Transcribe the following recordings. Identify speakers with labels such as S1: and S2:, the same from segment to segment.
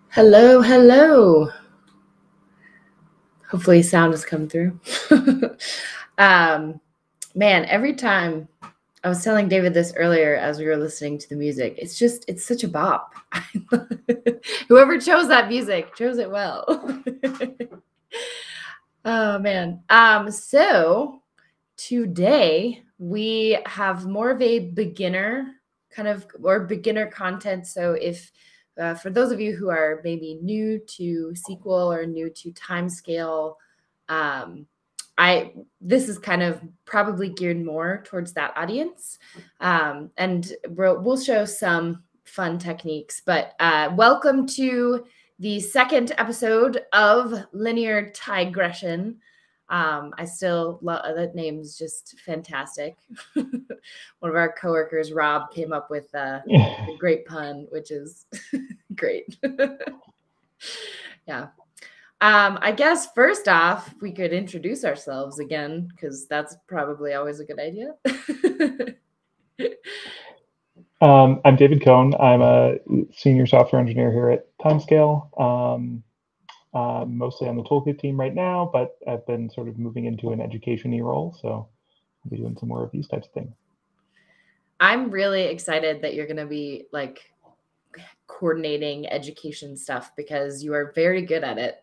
S1: Hello, hello. Hopefully sound has come through. Man, every time, I was telling David this earlier as we were listening to the music, it's such a bop. Whoever chose that music chose it well. Oh, man. So today we have more of a beginner beginner content. So if for those of you who are maybe new to SQL or new to Timescale, this is kind of probably geared more towards that audience, and we'll show some fun techniques. But welcome to the second episode of Linear Tig regression. I still love that name, is just fantastic. One of our coworkers, Rob, came up with a great pun, which is great. Yeah. I guess first off, we could introduce ourselves again, because that's probably always a good idea.
S2: I'm David Kohn. I'm a senior software engineer here at Timescale. Mostly on the toolkit team right now, but I've been sort of moving into an education-y role, so I'll be doing some more of these types of things. I'm
S1: really excited that you're going to be like coordinating education stuff, because you are very good at it.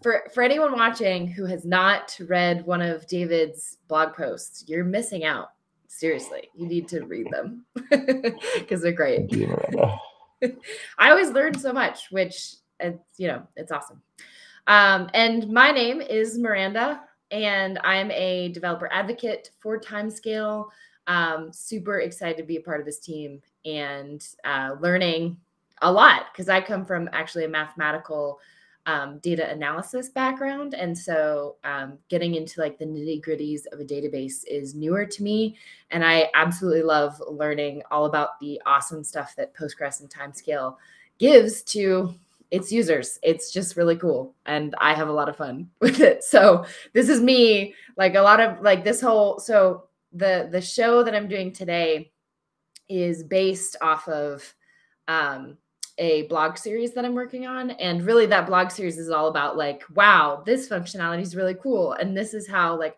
S1: For anyone watching who has not read one of David's blog posts, you're missing out. Seriously, you need to read them because they're great.
S2: Thank you, Miranda.
S1: I always learn so much, which, it's awesome. And my name is Miranda, and I'm a developer advocate for Timescale. Super excited to be a part of this team and learning a lot, because I come from actually a mathematical data analysis background. And so getting into like the nitty-gritties of a database is newer to me. And I absolutely love learning all about the awesome stuff that Postgres and Timescale gives to its users. It's just really cool, and I have a lot of fun with it. So this is me, like a lot of like this whole, so the show that I'm doing today is based off of a blog series that I'm working on. And really that blog series is all about like, wow, this functionality is really cool. And this is how like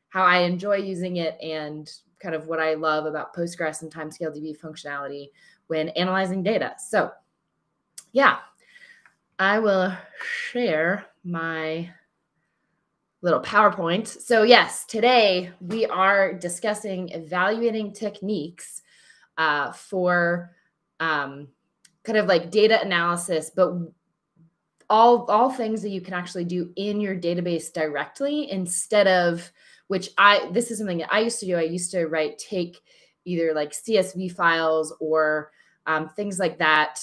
S1: how I enjoy using it, and kind of what I love about Postgres and TimescaleDB functionality when analyzing data. So yeah, I will share my little PowerPoint. So yes, today we are discussing evaluating techniques for kind of like data analysis, but all things that you can actually do in your database directly, instead of, this is something that I used to do. I used to take either like CSV files or things like that,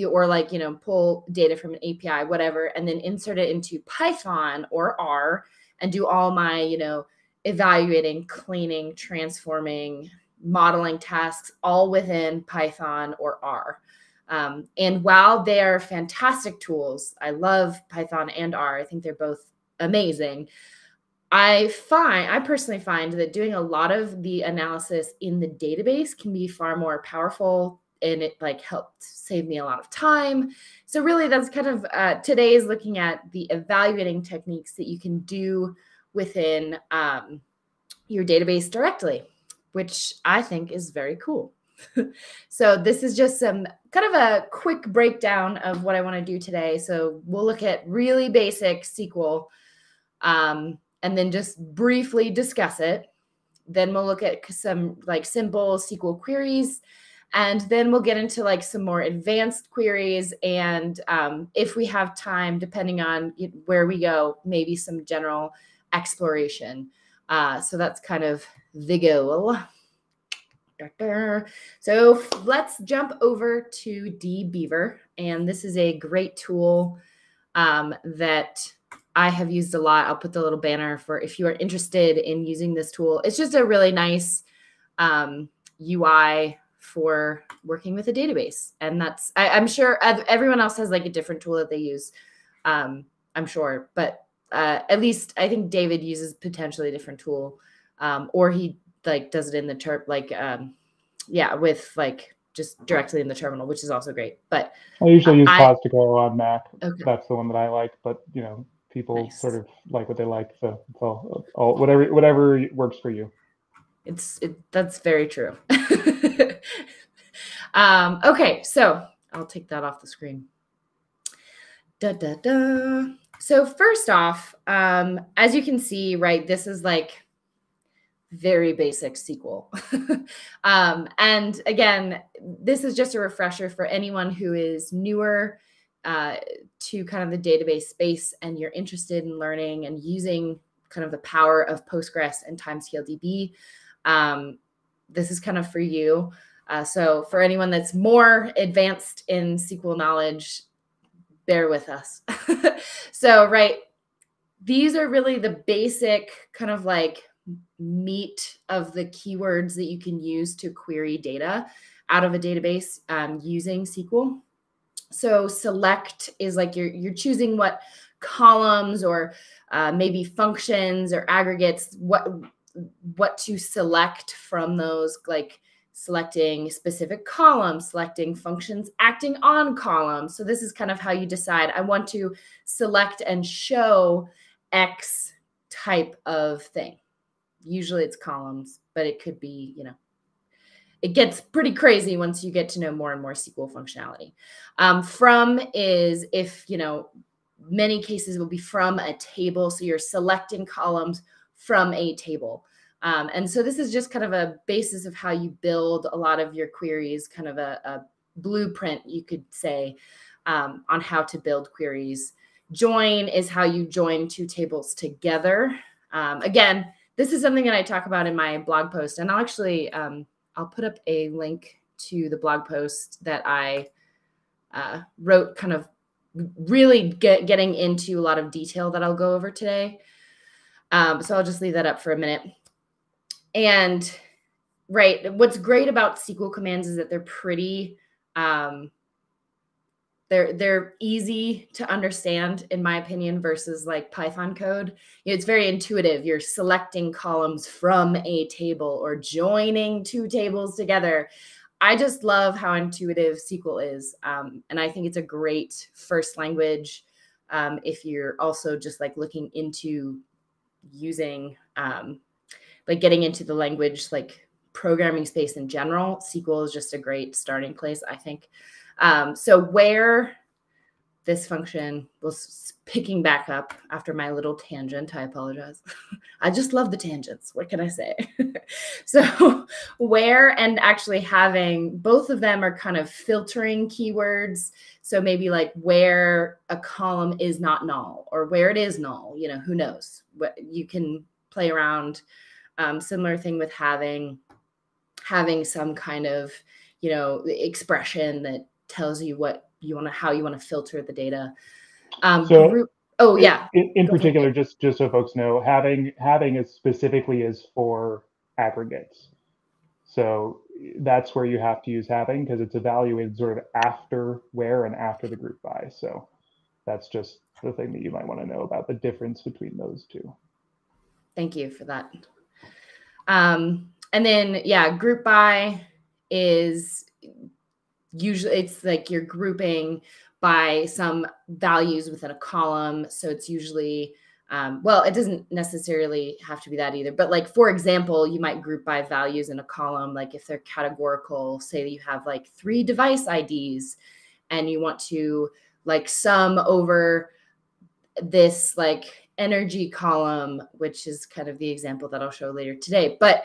S1: or like, pull data from an API, whatever, and then insert it into Python or R and do all my, evaluating, cleaning, transforming, modeling tasks all within Python or R. And while they are fantastic tools, I love Python and R. I think they're both amazing. I personally find that doing a lot of the analysis in the database can be far more powerful, and it like helped save me a lot of time. So really that's kind of today is looking at the evaluating techniques that you can do within your database directly, which I think is very cool. So this is just some kind of a quick breakdown of what I want to do today. So we'll look at really basic SQL, and then just briefly discuss it. Then we'll look at some like simple SQL queries, and then we'll get into like some more advanced queries. And if we have time, depending on where we go, maybe some general exploration. So that's kind of the goal. So let's jump over to dbeaver. And this is a great tool that I have used a lot. I'll put the little banner for if you are interested in using this tool. It's just a really nice UI for working with a database. And that's, I'm sure everyone else has like a different tool that they use, I'm sure. But at least I think David uses potentially a different tool, or he like does it in the term, like, yeah, with like just directly in the terminal, which is also great. But
S2: I usually use PostgreSQL on Mac.
S1: Okay.
S2: That's the one that I like, but you know, people
S1: Nice.
S2: sort of like what they like. So whatever works for you.
S1: That's very true. Okay, so I'll take that off the screen. So first off, as you can see, right, this is like very basic SQL. And again, this is just a refresher for anyone who is newer to kind of the database space and you're interested in learning and using kind of the power of Postgres and TimescaleDB. This is kind of for you. So for anyone that's more advanced in SQL knowledge, bear with us. So, right, these are really the basic kind of like meat of the keywords that you can use to query data out of a database using SQL. So select is like you're choosing what columns or maybe functions or aggregates, what to select from those, like selecting specific columns, selecting functions acting on columns. So this is kind of how you decide, I want to select and show X type of thing. Usually it's columns, but it could be, you know, it gets pretty crazy once you get to know more and more SQL functionality. From is if, you know, many cases will be from a table. So you're selecting columns from a table. And so this is just kind of a basis of how you build a lot of your queries, kind of a blueprint, you could say, on how to build queries. Join is how you join two tables together. Again, this is something that I talk about in my blog post, and I'll actually, I'll put up a link to the blog post that I wrote, kind of really getting into a lot of detail that I'll go over today. So I'll just leave that up for a minute. And right, what's great about SQL commands is that they're pretty, they're easy to understand, in my opinion, versus like Python code. You know, it's very intuitive. You're selecting columns from a table or joining two tables together. I just love how intuitive SQL is. And I think it's a great first language if you're also just like looking into using, like getting into the language, like programming space in general. SQL is just a great starting place, I think. So where this function was picking back up after my little tangent, I apologize. I just love the tangents. What can I say? So where and actually having both of them are kind of filtering keywords. So maybe like where a column is not null or where it is null, you know, who knows? What you can play around. Similar thing with having some kind of, you know, expression that tells you what you want to, how you want to filter the data. Oh yeah.
S2: In particular, just so folks know, having is specifically is for aggregates. So that's where you have to use having, because it's evaluated sort of after where and after the group by. So that's just the thing that you might want to know about the difference between those two.
S1: Thank you for that. And then, yeah, group by is usually, it's like you're grouping by some values within a column. So it's usually, well, it doesn't necessarily have to be that either. But like, for example, you might group by values in a column. Like if they're categorical, say that you have like 3 device IDs and you want to like sum over this like energy column, which is kind of the example that I'll show later today. But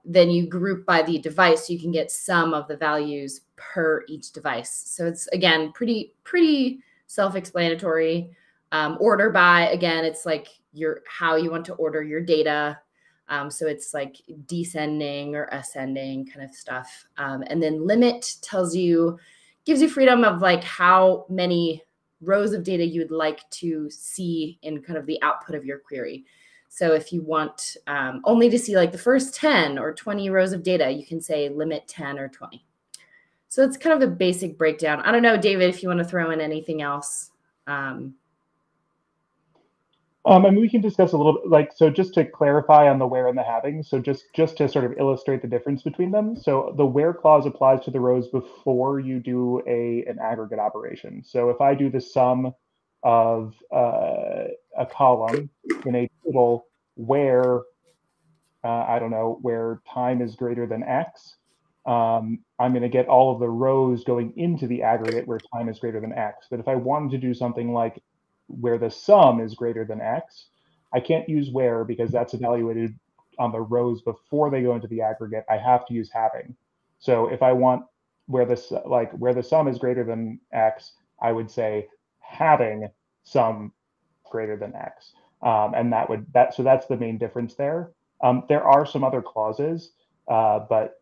S1: then you group by the device, so you can get some of the values per each device. So it's, again, pretty self-explanatory. Order by, again, it's like how you want to order your data. So it's like descending or ascending kind of stuff. And then limit gives you freedom of like how many rows of data you would like to see in kind of the output of your query. So if you want only to see like the first 10 or 20 rows of data, you can say limit 10 or 20. So it's kind of a basic breakdown. I don't know, David, if you want to throw in anything else.
S2: I mean, we can discuss a little bit, like, so just to clarify on the where and the having, so just to sort of illustrate the difference between them. So the where clause applies to the rows before you do an aggregate operation. So if I do the sum of a column in a table where, I don't know, where time is greater than X, I'm going to get all of the rows going into the aggregate where time is greater than X. But if I wanted to do something like where the sum is greater than X, I can't use where because that's evaluated on the rows before they go into the aggregate. I have to use having. So if I want where the sum is greater than X, I would say having sum greater than X. And so that's the main difference there. There are some other clauses, but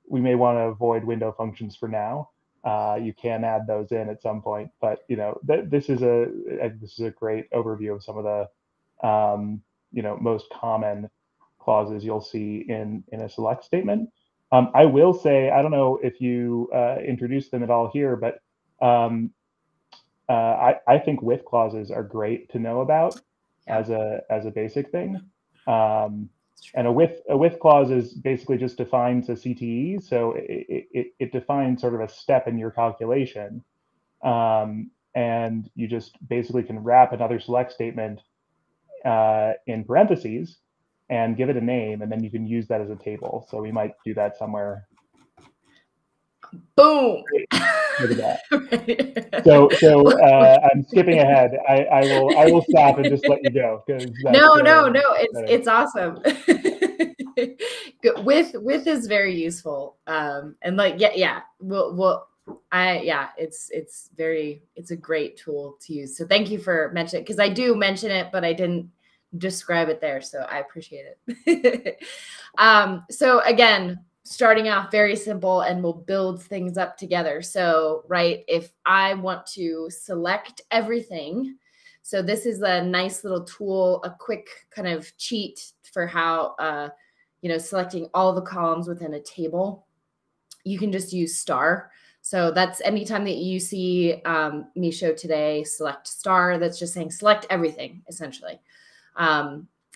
S2: we may want to avoid window functions for now. You can add those in at some point, but this is a great overview of some of the most common clauses you'll see in a select statement. I will say, I don't know if you introduced them at all here, but I think with clauses are great to know about as a basic thing. And a with clause is basically just defines a CTE. So it defines sort of a step in your calculation. And you just basically can wrap another select statement in parentheses and give it a name, and then you can use that as a table. So we might do that somewhere.
S1: Boom.
S2: Look at that. So I'm skipping ahead. I will stop and just let you go because
S1: no, it's awesome. with is very useful. And like it's a great tool to use. So thank you for mentioning it, because I do mention it, but I didn't describe it there. So I appreciate it. So again, starting off very simple, and we'll build things up together. So, right, if I want to select everything, so this is a nice little tool, a quick kind of cheat for how, selecting all the columns within a table. You can just use star. So that's anytime that you see me show today, select star, that's just saying select everything, essentially.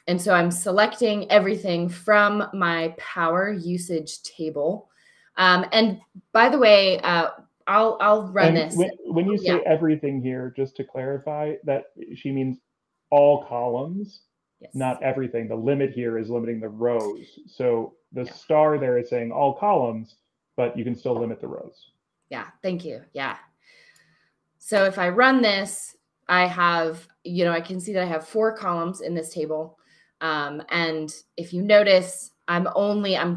S1: And so I'm selecting everything from my power usage table. And by the way, I'll run this.
S2: When you say everything here, just to clarify, that she means all columns, yes, not everything. The limit here is limiting the rows. So the star there is saying all columns, but you can still limit the rows.
S1: Yeah, thank you. Yeah. So if I run this, I have, I can see that I have 4 columns in this table. And if you notice, I'm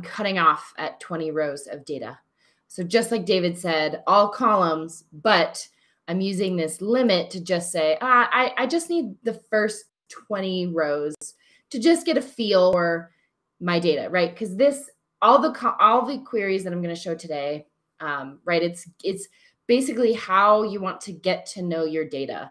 S1: cutting off at 20 rows of data. So just like David said, all columns, but I'm using this limit to just say, I just need the first 20 rows to just get a feel for my data, right? Because all the queries that I'm going to show today, right? It's basically how you want to get to know your data.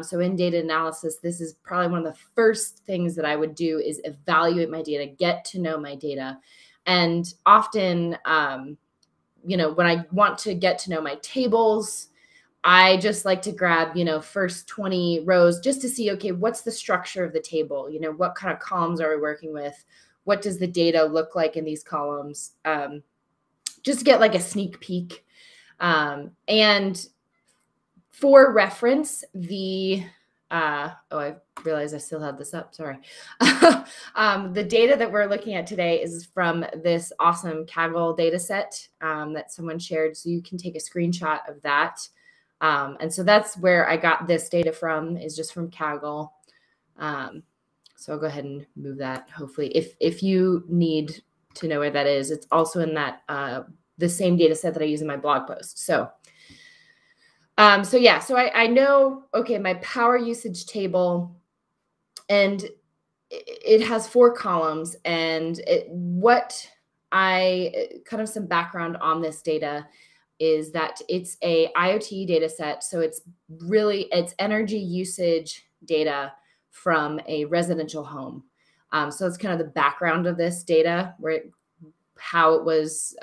S1: So in data analysis, this is probably one of the first things that I would do is evaluate my data, get to know my data. And often, when I want to get to know my tables, I just like to grab, first 20 rows just to see, okay, what's the structure of the table? What kind of columns are we working with? What does the data look like in these columns? Just to get like a sneak peek. And for reference, I realize I still have this up, sorry. The data that we're looking at today is from this awesome Kaggle data set that someone shared. So you can take a screenshot of that. And so that's where I got this data from, is just from Kaggle. So I'll go ahead and move that, hopefully. If you need to know where that is, it's also in that the same data set that I use in my blog post. So I know, okay, my power usage table, and it has 4 columns, and kind of some background on this data is that it's a IoT data set. So it's energy usage data from a residential home. So it's kind of the background of this data, how it was,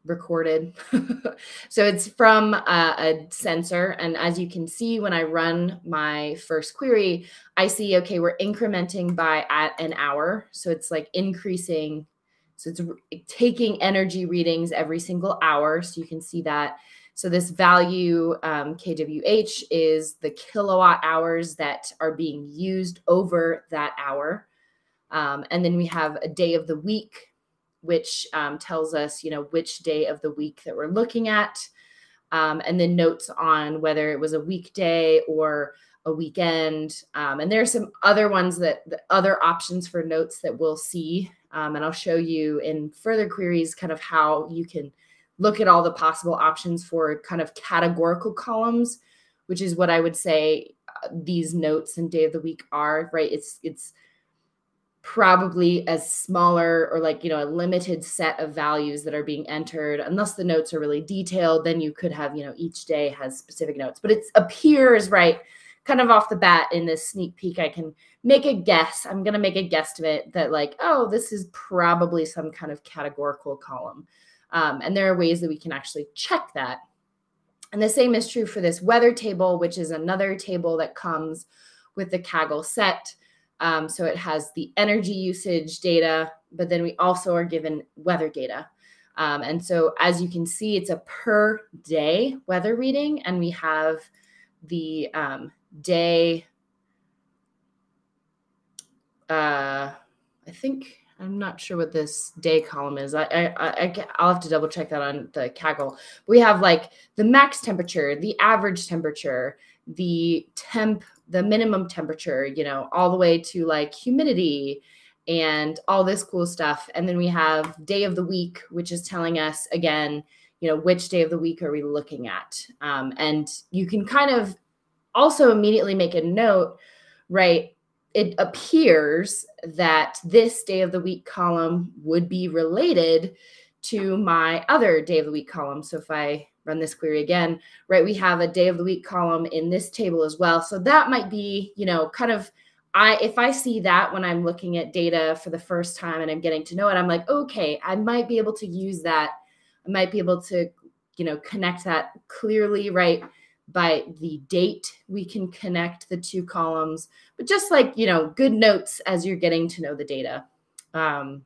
S1: recorded. So it's from a sensor. And as you can see, when I run my first query, I see, okay, we're incrementing by at an hour. So it's like increasing. So it's taking energy readings every single hour. So you can see that. So this value, kWh, is the kilowatt hours that are being used over that hour. And then we have a day of the week, which tells us, which day of the week that we're looking at. And then notes on whether it was a weekday or a weekend. And there are some other ones other options for notes that we'll see. And I'll show you in further queries kind of how you can look at all the possible options for kind of categorical columns, which is what I would say these notes and day of the week are, right? It's probably a smaller or like, a limited set of values that are being entered. Unless the notes are really detailed, then you could have, each day has specific notes. But it appears, right, kind of off the bat in this sneak peek, I can make a guess. I'm going to make a guesstimate that like, oh, this is probably some kind of categorical column. And there are ways that we can actually check that. And the same is true for this weather table, which is another table that comes with the Kaggle set. So it has the energy usage data, but then we also are given weather data. And so as you can see, it's a per day weather reading, and we have the day, I'm not sure what this day column is. I'll have to double check that on the Kaggle. We have like the max temperature, the average temperature, the minimum temperature, all the way to like humidity and all this cool stuff. And then we have day of the week, which is telling us again, which day of the week are we looking at? And you can kind of also immediately make a note, right? It appears that this day of the week column would be related to my other day of the week column. So if I run this query again, right, we have a day of the week column in this table as well. So that might be, kind of, if I see that when I'm looking at data for the first time and I'm getting to know it, I'm like, okay, I might be able to use that. I might be able to, connect that clearly, right? By the date, we can connect the two columns, but just like, good notes as you're getting to know the data. And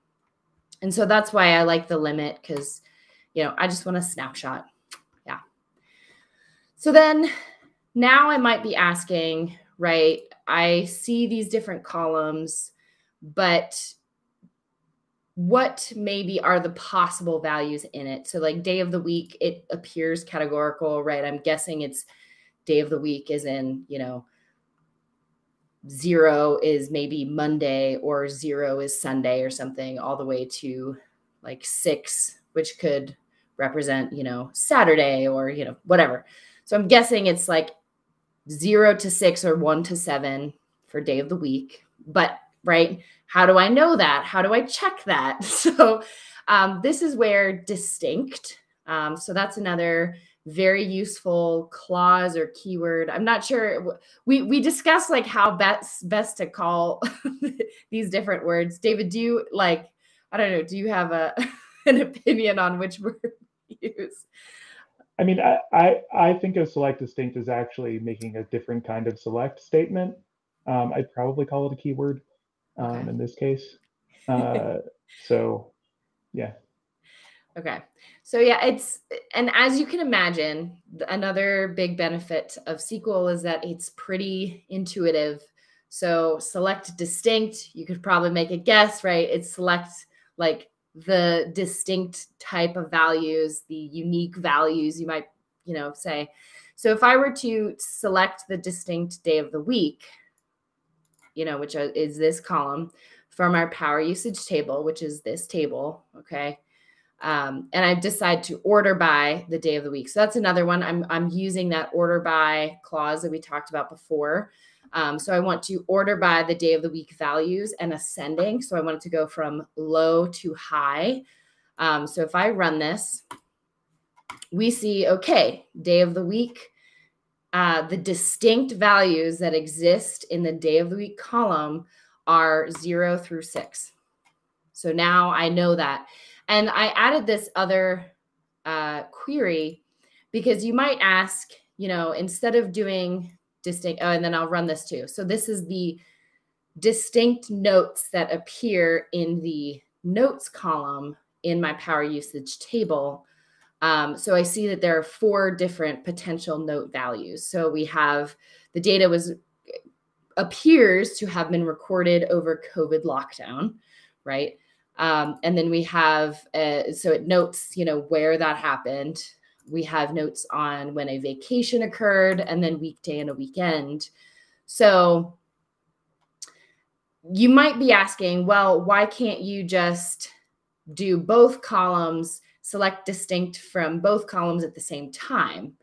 S1: so that's why I like the limit, because, I just want a snapshot. Yeah. So then now I might be asking, right, I see these different columns, but what maybe are the possible values in it? So like day of the week, it appears categorical, right? I'm guessing it's day of the week is in, 0 is maybe Monday or 0 is Sunday or something, all the way to like 6, which could represent, Saturday or, whatever. So I'm guessing it's like 0 to 6 or 1 to 7 for day of the week. But, right, how do I know that? How do I check that? So this is where distinct. So that's another very useful clause or keyword. I'm not sure. We discussed like how best to call these different words. David, do you I don't know, do you have an opinion on which word to use?
S2: I mean, I think a select distinct is actually making a different kind of select statement. I'd probably call it a keyword in this case. So, yeah.
S1: Okay. So yeah, and as you can imagine, another big benefit of SQL is that it's pretty intuitive. So select distinct, you could probably make a guess, right? It selects like the distinct type of values, the unique values, you might, say. So if I were to select the distinct day of the week, which is this column from our power usage table, which is this table, okay? And I decide to order by the day of the week. So that's another one. I'm using that order by clause that we talked about before. So I want to order by the day of the week values and ascending. So I want it to go from low to high. So if I run this, we see, okay, day of the week, the distinct values that exist in the day of the week column are 0 through 6. So now I know that. And I added this other query, because you might ask, you know, instead of doing distinct, and then I'll run this too. So this is the distinct notes that appear in the notes column in my power usage table. So I see that there are 4 different potential note values. So we have the data appears to have been recorded over COVID lockdown, right? And then we have, so it notes, you know, where that happened. We have notes on when a vacation occurred, and then weekday and a weekend. So you might be asking, well, why can't you just do both columns, select distinct from both columns at the same time,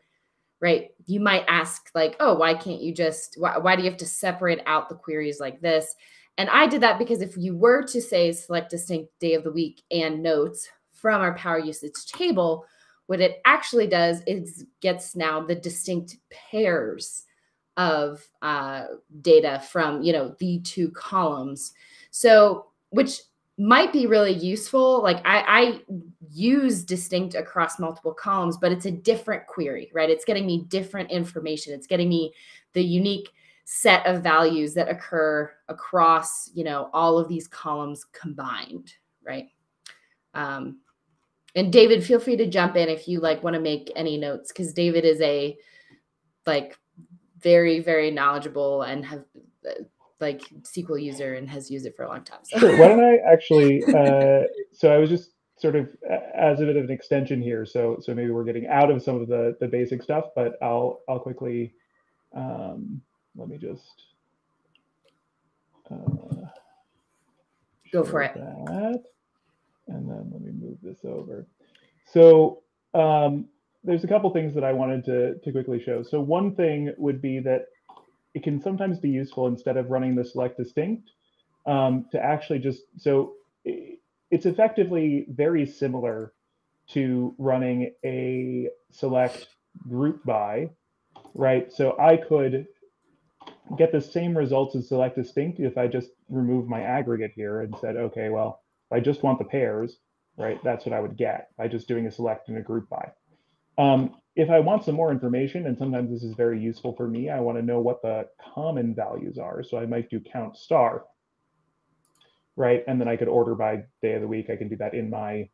S1: right? You might ask like, oh, why can't you just, why do you have to separate out the queries like this? And I did that because if you were to say select distinct day of the week and notes from our power usage table, what it actually does is gets now the distinct pairs of data from, you know, the 2 columns. So, which might be really useful. Like I use distinct across multiple columns, but it's a different query, right? It's getting me different information. It's getting me the unique set of values that occur across, you know, all of these columns combined, right? And David, feel free to jump in if you like want to make any notes, because David is a like very, very knowledgeable and have like SQL user and has used it for a long time. So.
S2: Sure. Why don't I actually? So I was just sort of as a bit of an extension here. So maybe we're getting out of some of the basic stuff, but I'll quickly let me just
S1: go for it.
S2: That. And then let me move this over. So there's a couple things that I wanted to quickly show. So one thing would be that it can sometimes be useful, instead of running the select distinct, to actually just, so it's effectively very similar to running a select group by, right? So I could get the same results as select distinct if I just remove my aggregate here and said, okay, well, if I just want the pairs, right, that's what I would get by just doing a select and a group by. If I want some more information, and sometimes this is very useful for me, I want to know what the common values are. So I might do count star, right? And then I could order by day of the week. I can do that in my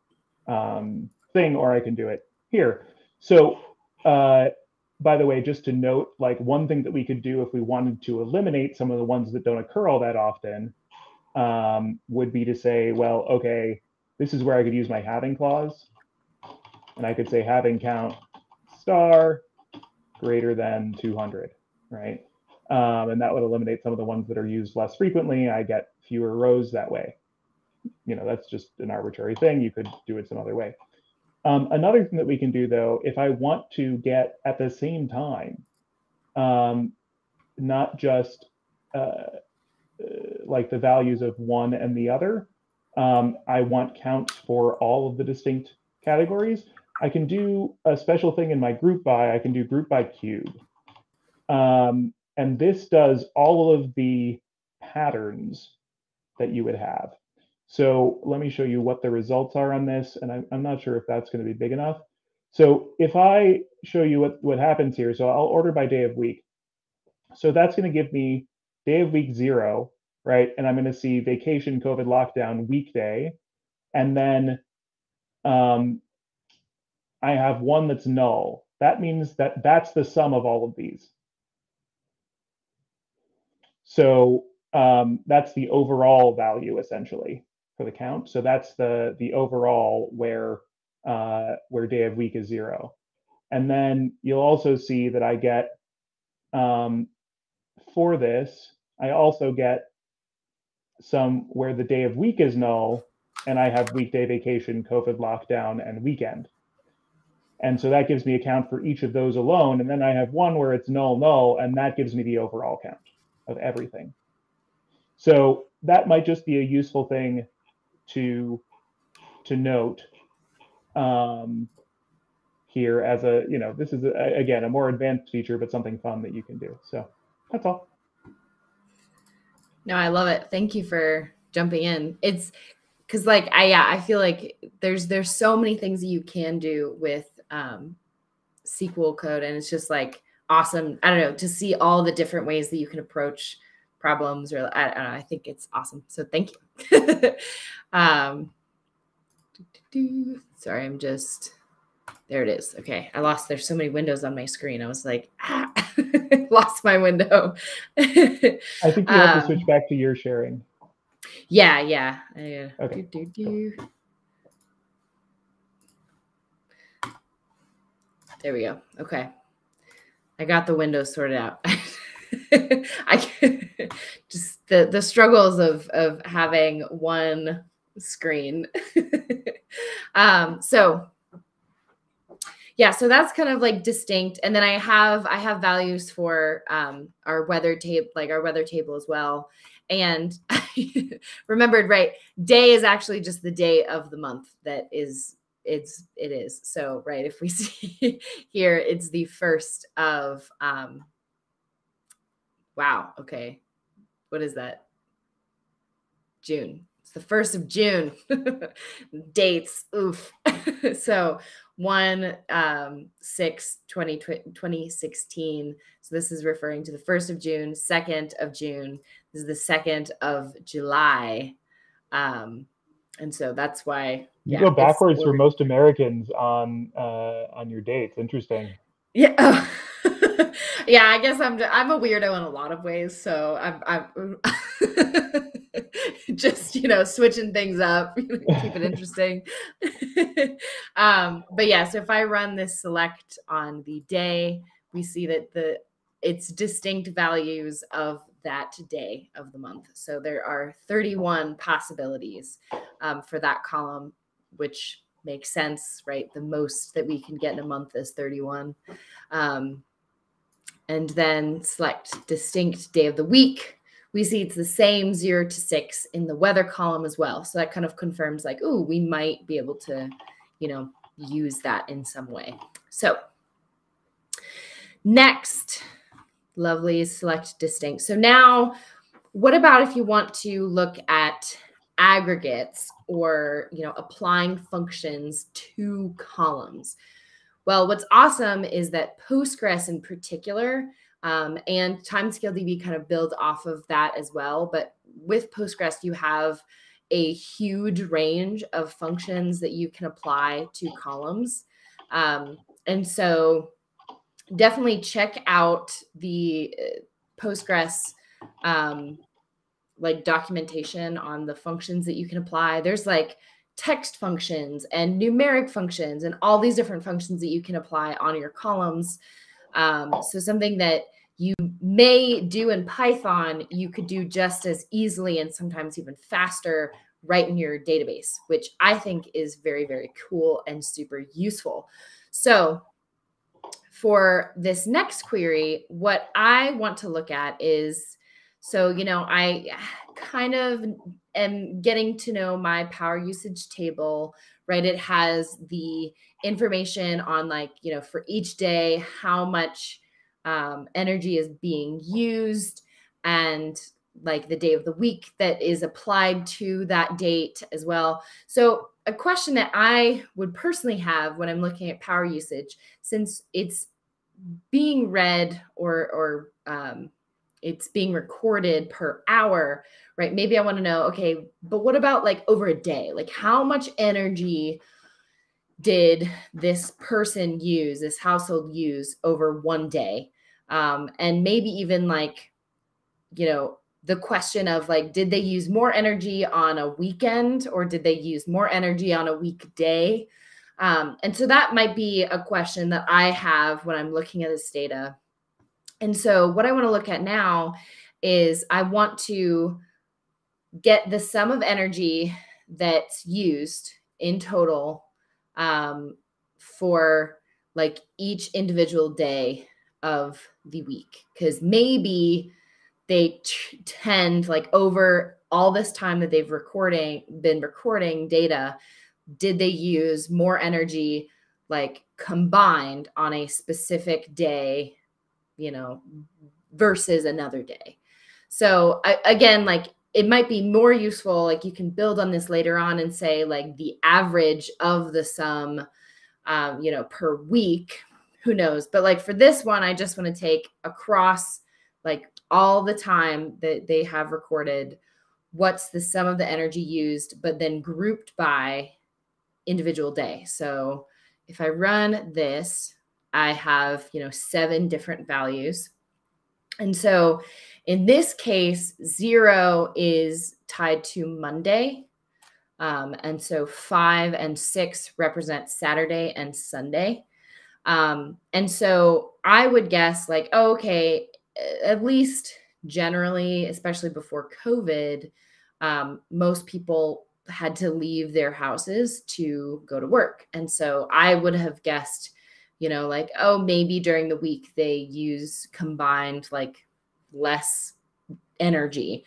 S2: thing, or I can do it here. So by the way, just to note, like one thing that we could do if we wanted to eliminate some of the ones that don't occur all that often would be to say, well, okay, this is where I could use my halving clause. And I could say halving count star greater than 200, right? And that would eliminate some of the ones that are used less frequently. I get fewer rows that way. You know, that's just an arbitrary thing. You could do it some other way. Another thing that we can do, though, if I want to get at the same time, not just like the values of one and the other, I want counts for all of the distinct categories. I can do a special thing in my group by. I can do group by cube. And this does all of the patterns that you would have. So let me show you what the results are on this. And I'm not sure if that's going to be big enough. So if I show you what happens here, so I'll order by day of week. So that's going to give me day of week 0, right? And I'm going to see vacation, COVID lockdown, weekday. And then I have one that's null. That means that that's the sum of all of these. So that's the overall value essentially for the count. So that's the overall where day of week is 0. And then you'll also see that I get for this, I also get some where the day of week is null, and I have weekday, vacation, COVID lockdown, and weekend. And so that gives me a count for each of those alone. And then I have one where it's null, null, and that gives me the overall count of everything. So that might just be a useful thing to note here as a, you know, this is, again, a more advanced feature, but something fun that you can do. So that's all.
S1: No, I love it. Thank you for jumping in. It's because like I feel like there's so many things that you can do with SQL code, and it's just like awesome. I don't know, to see all the different ways that you can approach problems, or I don't know, I think it's awesome. So thank you. Sorry, I'm just, there it is. Okay, there's so many windows on my screen. I was like, lost my window.
S2: I think you have to switch back to your sharing.
S1: Yeah.
S2: Okay.
S1: There we go. Okay. I got the windows sorted out. Just the struggles of having one screen. So that's kind of like distinct. And then I have values for our weather table as well. And I remembered, right, day is actually just the day of the month that it is. So, right, if we see here, it's the 1st of, wow, okay. What is that? June. It's the 1st of June. Dates, oof. So 1/6/2016. So this is referring to the 1st of June, 2nd of June. This is the 2nd of July. And so that's why
S2: you go backwards for most Americans on your dates. Interesting.
S1: Yeah. Yeah, I guess I'm a weirdo in a lot of ways. So I'm just, switching things up, keep it interesting. But yeah, so if I run this select on the day, we see that it's distinct values of that day of the month. So there are 31 possibilities for that column, which makes sense, right? The most that we can get in a month is 31. And then select distinct day of the week. We see it's the same 0 to 6 in the weather column as well. So that kind of confirms like, oh, we might be able to, use that in some way. So next, lovely, select distinct. So now what about if you want to look at aggregates or, applying functions to columns? Well, what's awesome is that Postgres in particular, and TimescaleDB kind of builds off of that as well. But with Postgres, you have a huge range of functions that you can apply to columns. And so definitely check out the Postgres like documentation on the functions that you can apply. There's like text functions and numeric functions and all these different functions that you can apply on your columns. So something that you may do in Python, you could do just as easily and sometimes even faster right in your database, which I think is very, very cool and super useful. So for this next query, what I want to look at is, so, I kind of am getting to know my power usage table, right? It has the information on for each day, how much energy is being used, and like the day of the week that is applied to that date as well. So a question that I would personally have when I'm looking at power usage, since it's being read or it's being recorded per hour, right? Maybe I want to know, okay, but what about like over a day? Like how much energy did this person use, this household use over one day? And maybe even like, the question of like, did they use more energy on a weekend or did they use more energy on a weekday? And so that might be a question that I have when I'm looking at this data. And so what I want to look at now is I want to get the sum of energy that's used in total for like each individual day of the week. Because maybe they tend like over all this time that they've been recording data, did they use more energy like combined on a specific day, versus another day? So again, like it might be more useful, like you can build on this later on and say like the average of the sum, per week, who knows? But like for this one, I just want to take across like all the time that they have recorded, what's the sum of the energy used, but then grouped by individual day. So if I run this, I have, 7 different values. And so in this case, 0 is tied to Monday. And so 5 and 6 represent Saturday and Sunday. And so I would guess like, oh, okay, at least generally, especially before COVID, most people had to leave their houses to go to work. And so I would have guessed, like, oh, maybe during the week they use combined like less energy.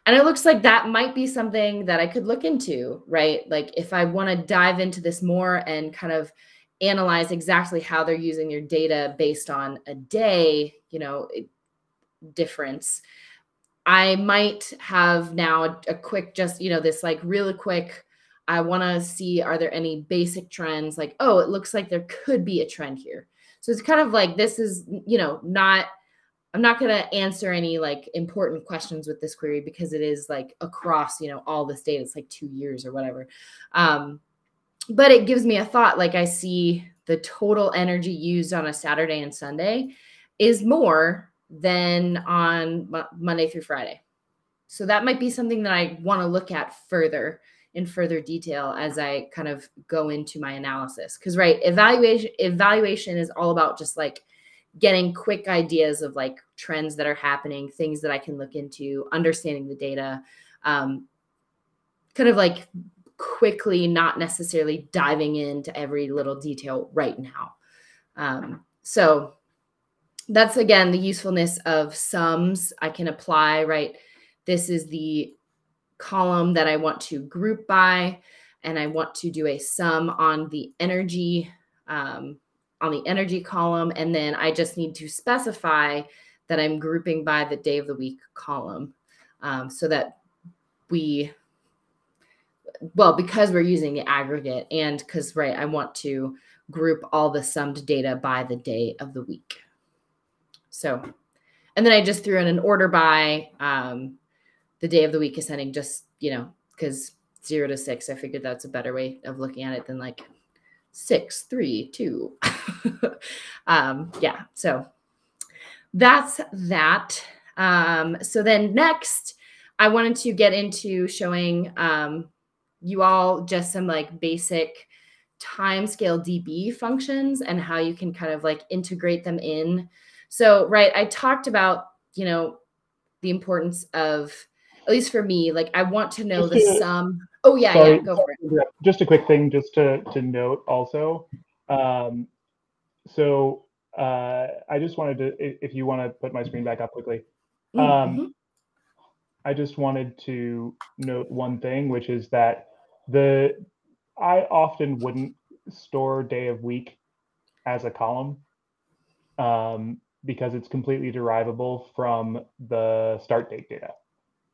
S1: And it looks like that might be something that I could look into, right? Like if I want to dive into this more and kind of analyze exactly how they're using their data based on a day, difference, I might have now a quick, just, this like really quick, I want to see, are there any basic trends? Like, oh, it looks like there could be a trend here. So it's kind of like, this is, I'm not going to answer any like important questions with this query because it is like across, all this data. It's like 2 years or whatever. But it gives me a thought. Like I see the total energy used on a Saturday and Sunday is more than on Monday through Friday. So that might be something that I want to look at in further detail as I kind of go into my analysis. Because, right, evaluation is all about just like getting quick ideas of like trends that are happening, things that I can look into, understanding the data, kind of like quickly, not necessarily diving into every little detail right now. So that's, again, the usefulness of sums I can apply, right? This is the column that I want to group by, and I want to do a sum on the energy column. And then I just need to specify that I'm grouping by the day of the week column, so that because we're using the aggregate and because, right, I want to group all the summed data by the day of the week. So, and then I just threw in an order by the day of the week ascending, just, because 0 to 6, I figured that's a better way of looking at it than like 6, 3, 2. Yeah, so that's that. So then next, I wanted to get into showing you all just some like basic TimescaleDB functions and how you can kind of like integrate them in. So, right, I talked about, the importance of, at least for me, like I want to know the sum. Oh, yeah,
S2: sorry,
S1: yeah, go for it.
S2: Just a quick thing, just to note also. So I just wanted to, if you want to put my screen back up quickly. I just wanted to note one thing, which is that I often wouldn't store day of week as a column because it's completely derivable from the start date data.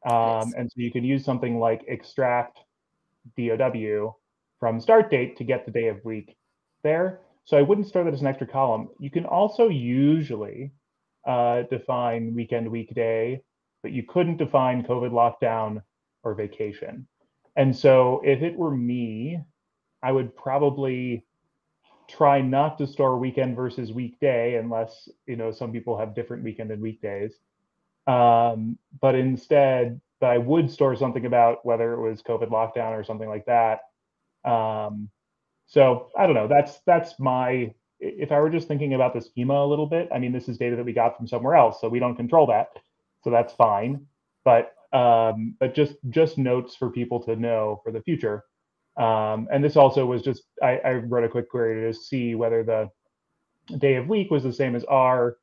S2: And so you could use something like extract DOW from start date to get the day of week there. So I wouldn't store that as an extra column. You can also usually define weekend, weekday, but you couldn't define COVID lockdown or vacation. And so if it were me, I would probably try not to store weekend versus weekday unless, some people have different weekend and weekdays. But instead, I would store something about whether it was COVID lockdown or something like that. So I don't know, that's my, if I were just thinking about the schema a little bit, I mean, this is data that we got from somewhere else, so we don't control that. So that's fine. But just notes for people to know for the future. And this also was just, I wrote a quick query to see whether the day of week was the same as our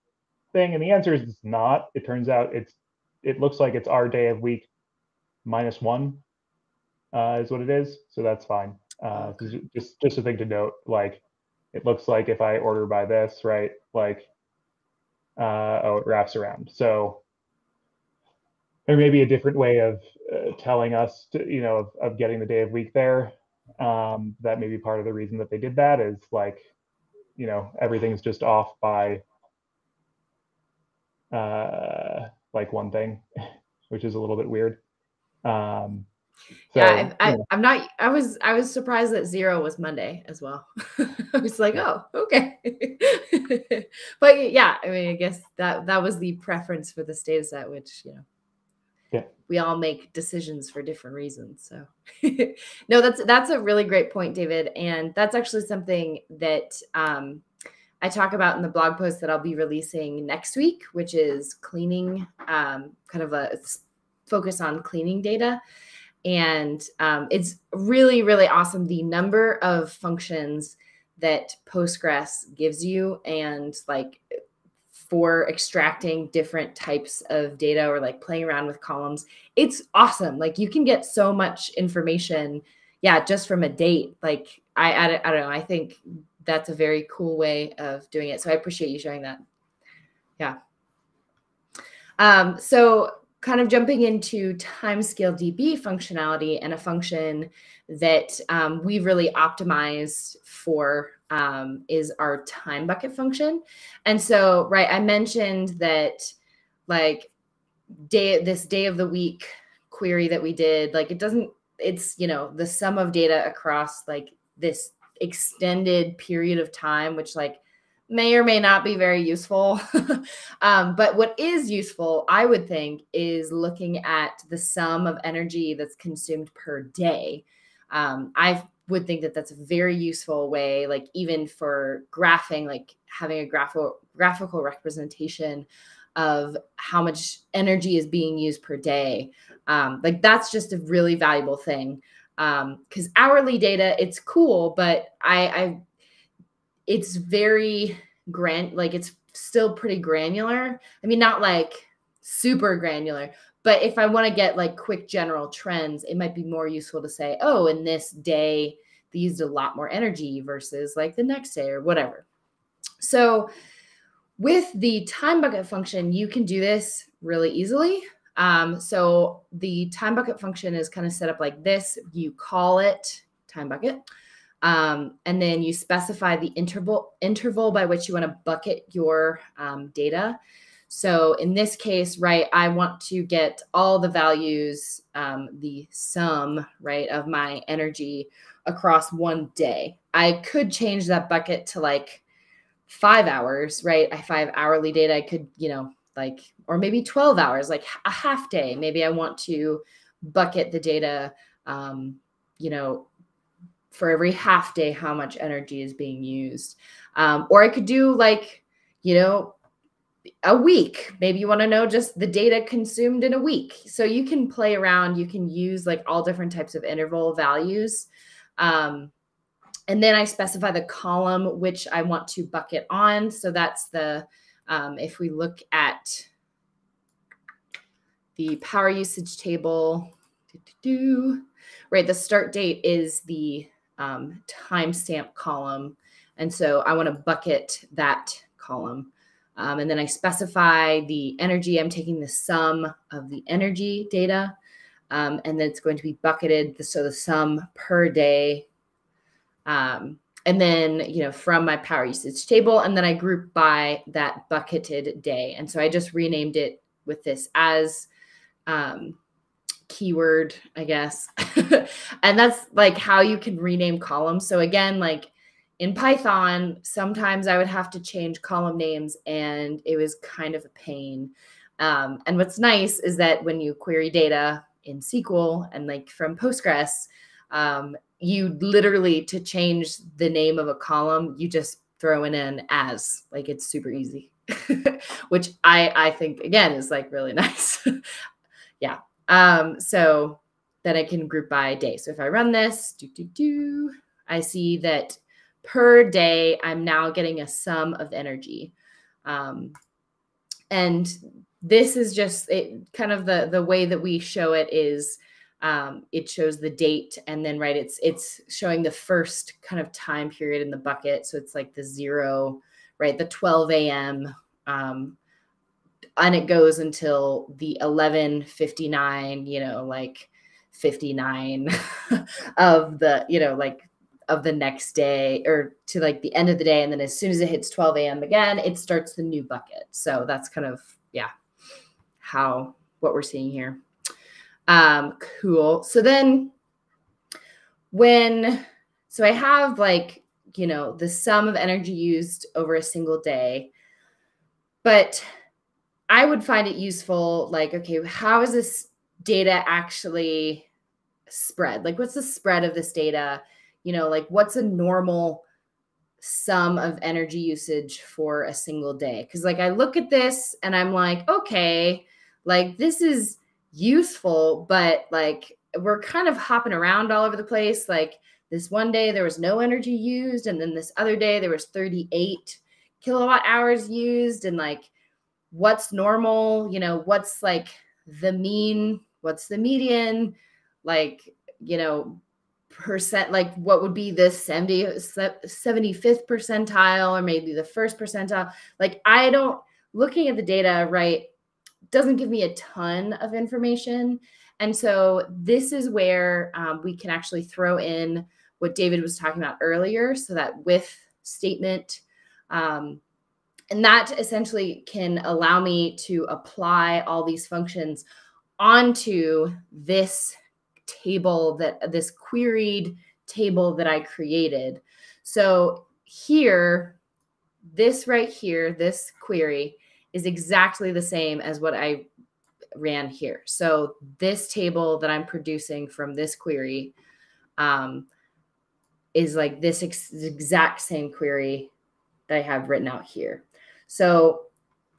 S2: thing. And the answer is it's not. It turns out it looks like it's our day of week -1 is what it is. So that's fine. Just a thing to note, like it looks like if I order by this, right, like, oh, it wraps around. So there may be a different way of telling us, of getting the day of week there. That may be part of the reason that they did that is like, everything's just off by like one thing, which is a little bit weird.
S1: I'm not. I was surprised that 0 was Monday as well. I was like, oh, okay. But yeah, I mean, I guess that was the preference for this data set, which we all make decisions for different reasons. So no, that's a really great point, David, and that's actually something that I talk about in the blog post that I'll be releasing next week, which is cleaning, kind of a focus on cleaning data. And it's really, really awesome, the number of functions that Postgres gives you, and like for extracting different types of data or like playing around with columns. It's awesome. Like you can get so much information, just from a date. Like I don't know. I think that's a very cool way of doing it. So I appreciate you sharing that. Yeah. So kind of jumping into TimescaleDB functionality, and a function that we've really optimized for is our time bucket function. And so, I mentioned that like this day of the week query that we did, like it's, the sum of data across like this extended period of time, which like may or may not be very useful. But what is useful, I would think, is looking at the sum of energy that's consumed per day. I would think that that's a very useful way, like even for graphing, like having a graphical representation of how much energy is being used per day. Like that's just a really valuable thing. Because hourly data, it's cool, but it's very it's still pretty granular. I mean, not like super granular, but if I want to get like quick general trends, it might be more useful to say, oh, in this day, they used a lot more energy versus like the next day or whatever. So with the time bucket function, you can do this really easily. So the time bucket function is kind of set up like this. You call it time bucket. And then you specify the interval by which you want to bucket your data. So in this case, I want to get all the values, the sum, of my energy across one day. I could change that bucket to like 5 hours, 5 hourly data. I could, or maybe 12 hours, like a half day. Maybe I want to bucket the data, for every half day, how much energy is being used. Or I could do like, a week. Maybe you want to know just the data consumed in a week. So you can play around. You can use like all different types of interval values. And then I specify the column which I want to bucket on. So that's the, if we look at the power usage table, the start date is the timestamp column. And so I want to bucket that column. And then I specify the energy. I'm taking the sum of the energy data. And then it's going to be bucketed. So the sum per day. And then, from my power usage table, and then I group by that bucketed day. And so I just renamed it with this as keyword, I guess. And that's like how you can rename columns. So again, like in Python, sometimes I would have to change column names, and it was kind of a pain. And what's nice is that when you query data in SQL and like from Postgres, you literally, to change the name of a column, you just throw it in as, like, it's super easy, which I think, again, is like really nice. Yeah. So then I can group by day. So if I run this, I see that per day, I'm now getting a sum of energy. And this is just kind of the way that we show it is it shows the date, and then it's showing the first kind of time period in the bucket. So it's like the 0, the 12 a.m. And it goes until the 11:59, 59 of the, like of the next day, or to like the end of the day. And then as soon as it hits 12 a.m. again, it starts the new bucket. So that's kind of, what we're seeing here. Cool. So then so I have like, the sum of energy used over a single day, but I would find it useful, like, okay, how is this data actually spread? Like, what's the spread of this data? Like, what's a normal sum of energy usage for a single day? Because like I look at this and I'm like, okay, like this is useful, but like we're kind of hopping around all over the place. Like this one day there was no energy used, and then this other day there was 38 kilowatt hours used. And like, what's normal? What's like the mean? What's the median? Like, percent, like what would be the 75th percentile, or maybe the first percentile? Like looking at the data, right, doesn't give me a ton of information. And so this is where we can actually throw in what David was talking about earlier. So that with statement, and that essentially can allow me to apply all these functions onto this table, this queried table that I created. So here, this right here, this query is exactly the same as what I ran here. So this table that I'm producing from this query is like this exact same query that I have written out here. So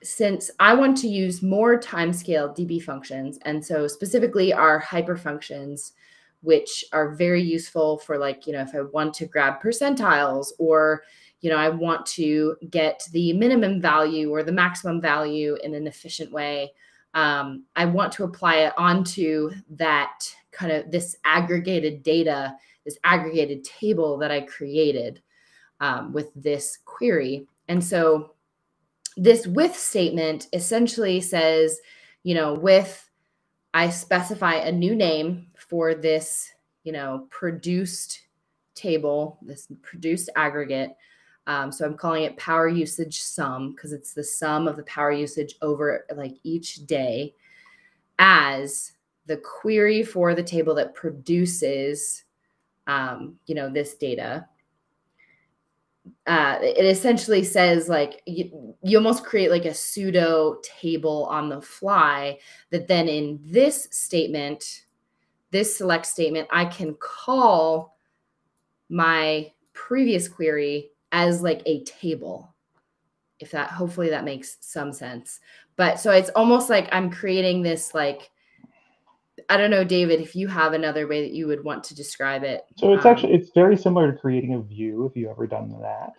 S1: since I want to use more TimescaleDB functions, and so specifically our hyperfunctions, which are very useful for like, if I want to grab percentiles, or, I want to get the minimum value or the maximum value in an efficient way. I want to apply it onto that kind of this aggregated data, this aggregated table that I created with this query. And so this with statement essentially says, I specify a new name for this, produced table, this produced aggregate. So I'm calling it power usage sum, because it's the sum of the power usage over like each day, as the query for the table that produces, this data. It essentially says like you almost create like a pseudo table on the fly, that then in this statement, this select statement, I can call my previous query as like a table. Hopefully that makes some sense. But so it's almost like I'm creating this, like, I don't know, David, if you have another way that you would want to describe it.
S2: So it's very similar to creating a view, if you ever done that.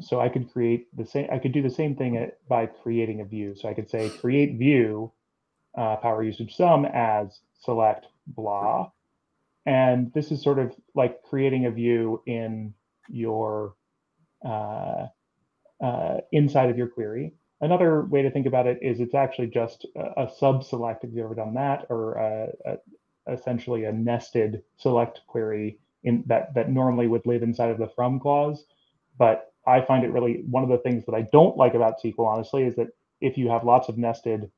S2: So I could do the same thing by creating a view. So I could say create view power usage sum as select blah. And this is sort of like creating a view in your inside of your query. Another way to think about it is it's actually just a sub-select, if you've ever done that, or essentially a nested select query that normally would live inside of the from clause. But I find it really, one of the things that I don't like about SQL, honestly, is that if you have lots of nested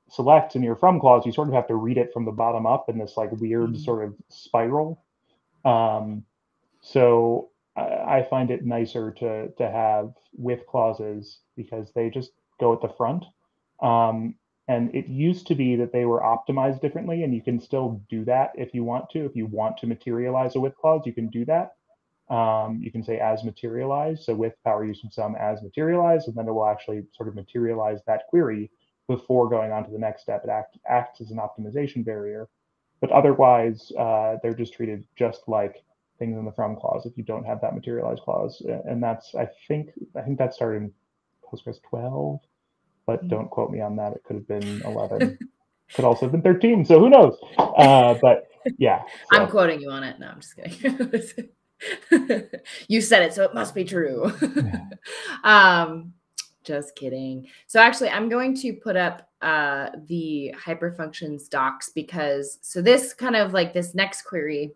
S2: selects in your from clause, you sort of have to read it from the bottom up in this like weird sort of spiral. So I find it nicer to have with clauses, because they just go at the front. And it used to be that they were optimized differently, and you can still do that if you want to. If you want to materialize a with clause, you can do that. You can say as materialized, so with power usage sum as materialized, and then it will actually sort of materialize that query before going on to the next step. It acts as an optimization barrier. But otherwise, they're just treated just like things in the from clause if you don't have that materialized clause. And that's, I think that started in Postgres 12, but don't quote me on that. It could have been 11. Could also have been 13, so who knows? But yeah. So.
S1: I'm quoting you on it. No, I'm just kidding. You said it, so it must be true. Just kidding. So actually, I'm going to put up the hyperfunctions docs because, so this kind of like this next query,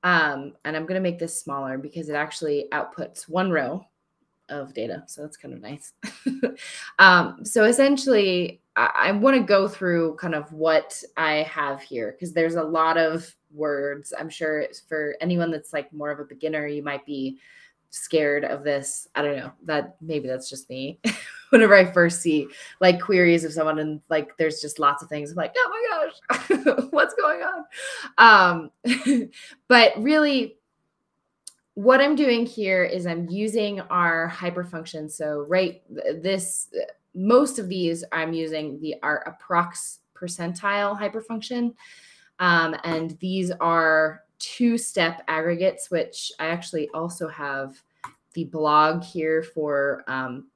S1: and I'm going to make this smaller because it actually outputs one row of data. So that's kind of nice. So essentially, I want to go through kind of what I have here because there's a lot of words. I'm sure for anyone that's like more of a beginner, you might be scared of this. I don't know, that maybe that's just me. Whenever I first see like queries of someone and like there's just lots of things, I'm like, oh my gosh, what's going on? But really what I'm doing here is I'm using our hyperfunction. So most of these I'm using our approx percentile hyperfunction. And these are two-step aggregates, which I actually also have the blog here for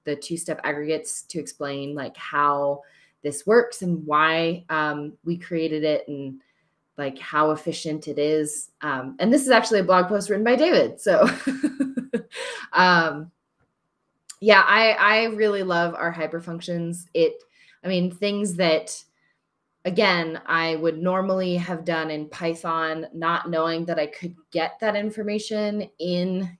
S1: the two-step aggregates to explain like how this works and why we created it and like how efficient it is. And this is actually a blog post written by David. So yeah, I really love our hyperfunctions. Things that, again, I would normally have done in Python, not knowing that I could get that information in,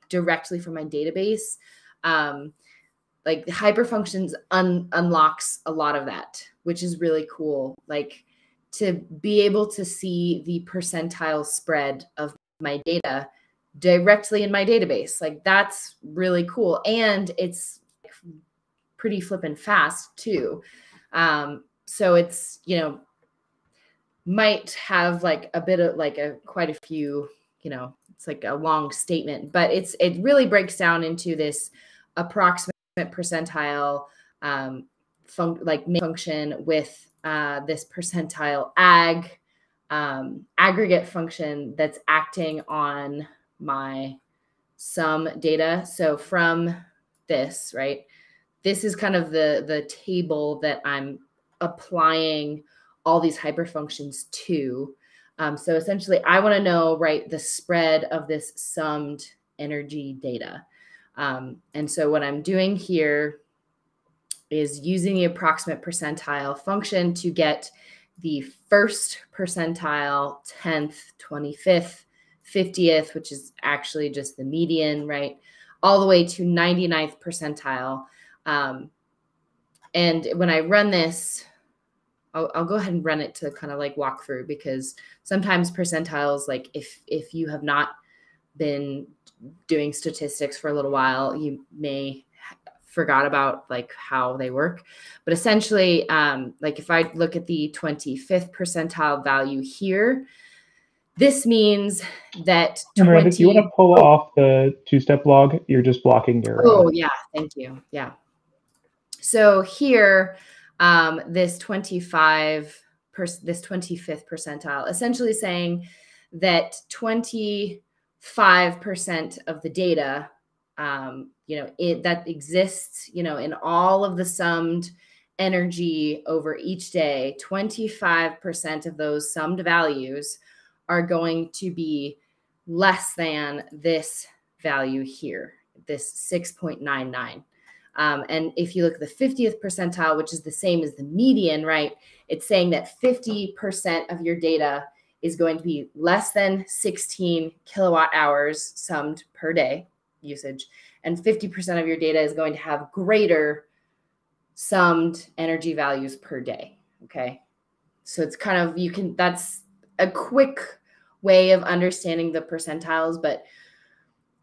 S1: directly from my database. Like the hyperfunctions unlocks a lot of that, which is really cool. Like to be able to see the percentile spread of my data directly in my database. Like that's really cool. And it's pretty flippin' fast too. So it's, might have like a bit of like quite a few, it's like a long statement, but it really breaks down into this approximate percentile function with this percentile aggregate function that's acting on my sum data. So from this, right, this is kind of the table that I'm applying all these hyperfunctions to. So essentially, I want to know, right, the spread of this summed energy data. And so what I'm doing here is using the approximate percentile function to get the first percentile, 10th, 25th, 50th, which is actually just the median, right, all the way to 99th percentile. And when I run this, I'll go ahead and run it to kind of like walk through, because sometimes percentiles, like if you have not been doing statistics for a little while, you may forgot about like how they work. But essentially, like if I look at the 25th percentile value here, this means that
S2: Miranda, do you want to pull off the two-step log? You're just blocking your...
S1: Oh, yeah. Thank you. Yeah. So here, this 25th percentile, essentially saying that 25% of the data, that exists, in all of the summed energy over each day, 25% of those summed values are going to be less than this value here, this 6.99. And if you look at the 50th percentile, which is the same as the median, right, it's saying that 50% of your data is going to be less than 16 kilowatt hours summed per day usage, and 50% of your data is going to have greater summed energy values per day. Okay. So it's kind of, that's a quick way of understanding the percentiles, but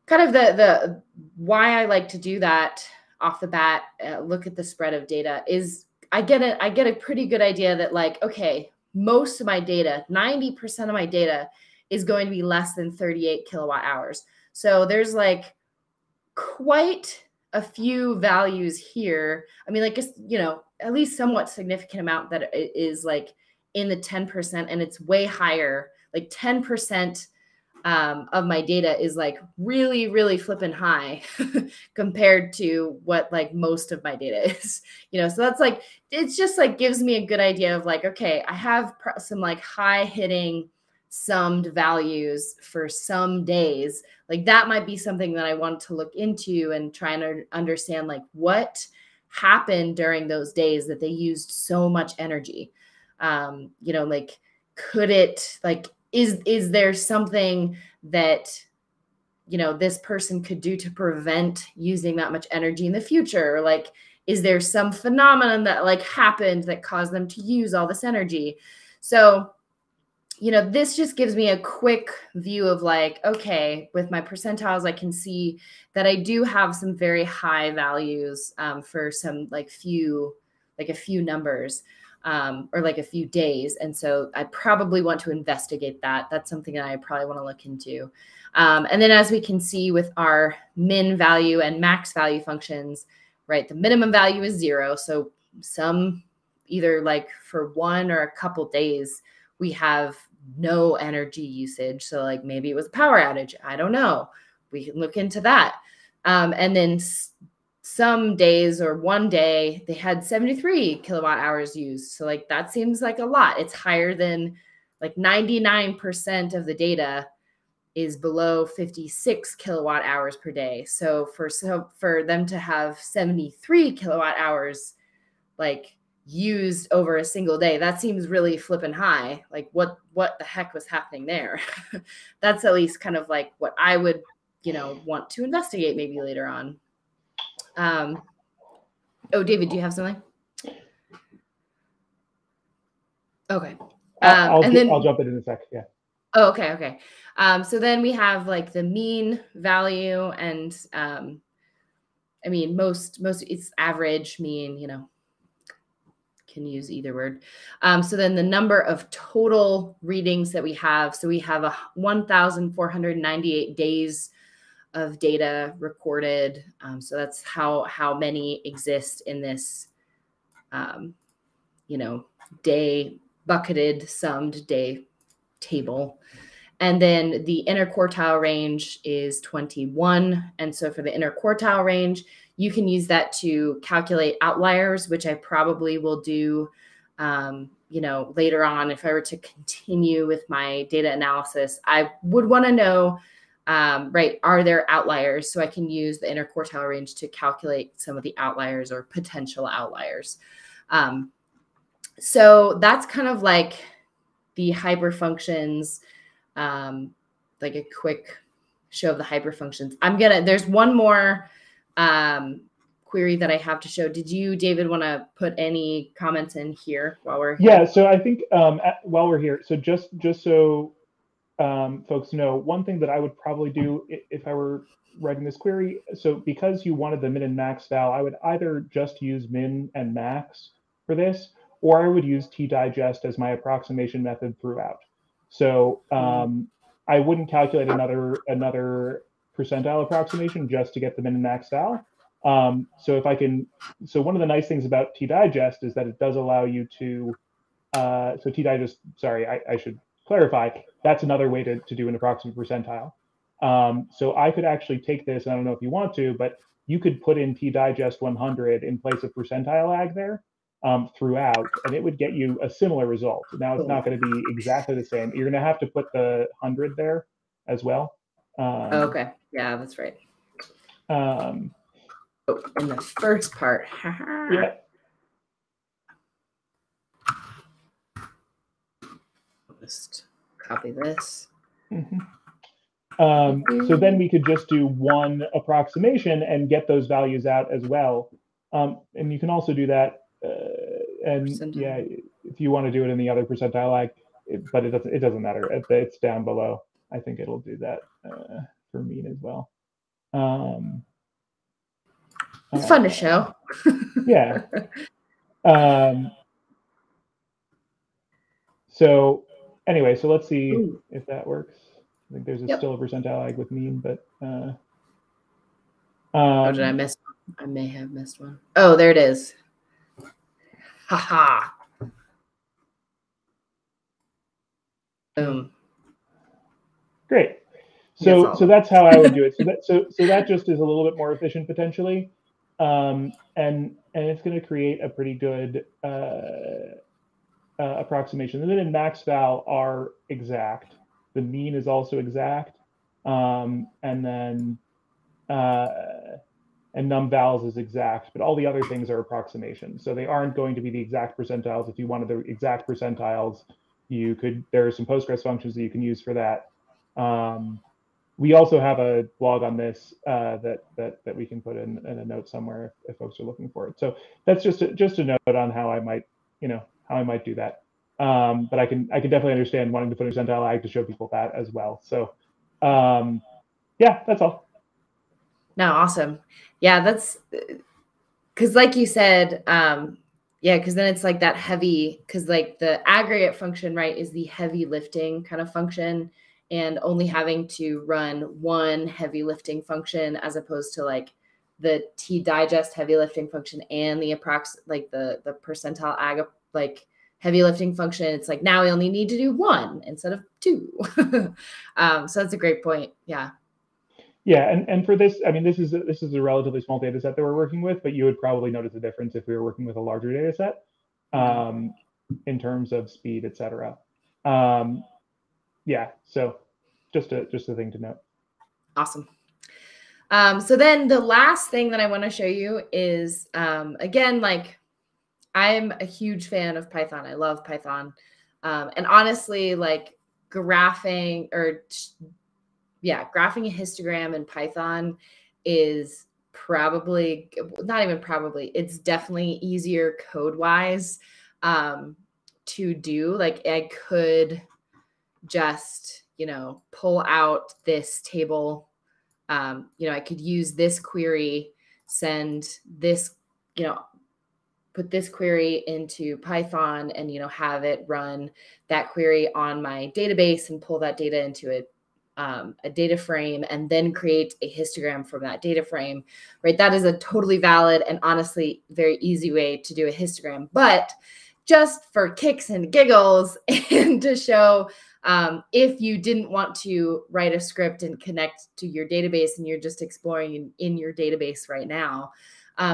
S1: kind of the why I like to do that off the bat, look at the spread of data, is I get a pretty good idea that, like, okay, most of my data, 90% of my data is going to be less than 38 kilowatt hours. So there's like quite a few values here. I mean, like, at least somewhat significant amount that is like in the 10%, and it's way higher. Like 10% of my data is like really, really flipping high compared to what like most of my data is, so that's like, it's just like gives me a good idea of like, okay, I have some like high hitting summed values for some days, like that might be something that I want to look into and try and understand like what happened during those days that they used so much energy. You know, like could it, like, is there something that, you know, this person could do to prevent using that much energy in the future? Or like, is there some phenomenon that like happened that caused them to use all this energy? So, you know, this just gives me a quick view of like, okay, with my percentiles, I can see that I do have some very high values for some like a few numbers or like a few days. And so I probably want to investigate that. That's something that I probably want to look into. And then as we can see with our min value and max value functions, right, the minimum value is 0. So some either like for 1 or a couple days, we have no energy usage. So like maybe it was a power outage. I don't know. We can look into that. And then some days or one day they had 73 kilowatt hours used. So like that seems like a lot. It's higher than like 99% of the data is below 56 kilowatt hours per day. So for them to have 73 kilowatt hours like used over a single day, that seems really flippin' high. Like what the heck was happening there? That's at least kind of like what I would, you know, want to investigate maybe later on. Oh, David, do you have something? Okay.
S2: I'll jump in a sec. Yeah.
S1: Oh, okay. Okay. So then we have like the mean value and I mean, most it's average, mean, you know, can use either word. So then the number of total readings that we have. So we have 1,498 days of data recorded. So that's how many exist in this, you know, day bucketed summed day table. And then the interquartile range is 21. And so for the interquartile range, you can use that to calculate outliers, which I probably will do, you know, later on. If I were to continue with my data analysis, I would want to know, right, are there outliers? So I can use the interquartile range to calculate some of the outliers or potential outliers. So that's kind of like the hyperfunctions, like a quick show of the hyperfunctions. There's one more query that I have to show. Did you, David, want to put any comments in here while we're here?
S2: Yeah, so I think while we're here, so just so folks know, one thing that I would probably do if I were writing this query, so because you wanted the min and max val, I would either just use min and max for this, or I would use tdigest as my approximation method throughout. So I wouldn't calculate another percentile approximation just to get the min and max val. So one of the nice things about tdigest is that it does allow you to, so tdigest, sorry, I should clarify, that's another way to do an approximate percentile. So I could actually take this, and I don't know if you want to, but you could put in tdigest 100 in place of percentile ag there throughout, and it would get you a similar result. Now it's not going to be exactly the same. You're going to have to put the 100 there as well.
S1: Okay, yeah, that's right. In the first part.
S2: Yeah.
S1: Just copy this.
S2: So then we could just do one approximation and get those values out as well. And you can also do that. And yeah, if you want to do it in the other percentile, but it doesn't matter. It's down below. I think it'll do that for mean as well.
S1: It's fun to show.
S2: Yeah. So anyway, so let's see if that works. I think there's still a percentile ag with mean, but
S1: oh, did I miss? I may have missed one. Oh, there it is. Haha. Boom.
S2: Great. So that's how I would do it. So that just is a little bit more efficient potentially, and it's going to create a pretty good approximation. The min and max val are exact. The mean is also exact. And then and num vals is exact, but all the other things are approximations. So they aren't going to be the exact percentiles. If you wanted the exact percentiles, you could, there are some Postgres functions that you can use for that. We also have a blog on this that we can put in a note somewhere if folks are looking for it. So that's just a note on how I might, how I might do that. But I can definitely understand wanting to put a percentile. I like to show people that as well. So yeah, that's all.
S1: No, awesome. Yeah, that's because like you said, yeah, because then it's like that heavy, because like the aggregate function, right, is the heavy lifting kind of function, and only having to run one heavy lifting function as opposed to like the tdigest heavy lifting function and the the percentile like heavy lifting function. It's like now we only need to do one instead of two. So that's a great point. Yeah.
S2: Yeah, and for this, I mean, this is a relatively small data set that we're working with, but you would probably notice a difference if we were working with a larger data set in terms of speed, et cetera. Yeah, so just a thing to note.
S1: Awesome. So then the last thing that I want to show you is, again, like I'm a huge fan of Python. I love Python. And honestly, like graphing a histogram in Python is probably, not even probably, it's definitely easier code-wise to do. Like I could just, pull out this table. I could use this query, send this, put this query into Python and, have it run that query on my database and pull that data into a data frame and then create a histogram from that data frame, right? That is a totally valid and honestly very easy way to do a histogram. But just for kicks and giggles and to show if you didn't want to write a script and connect to your database and you're just exploring in your database right now,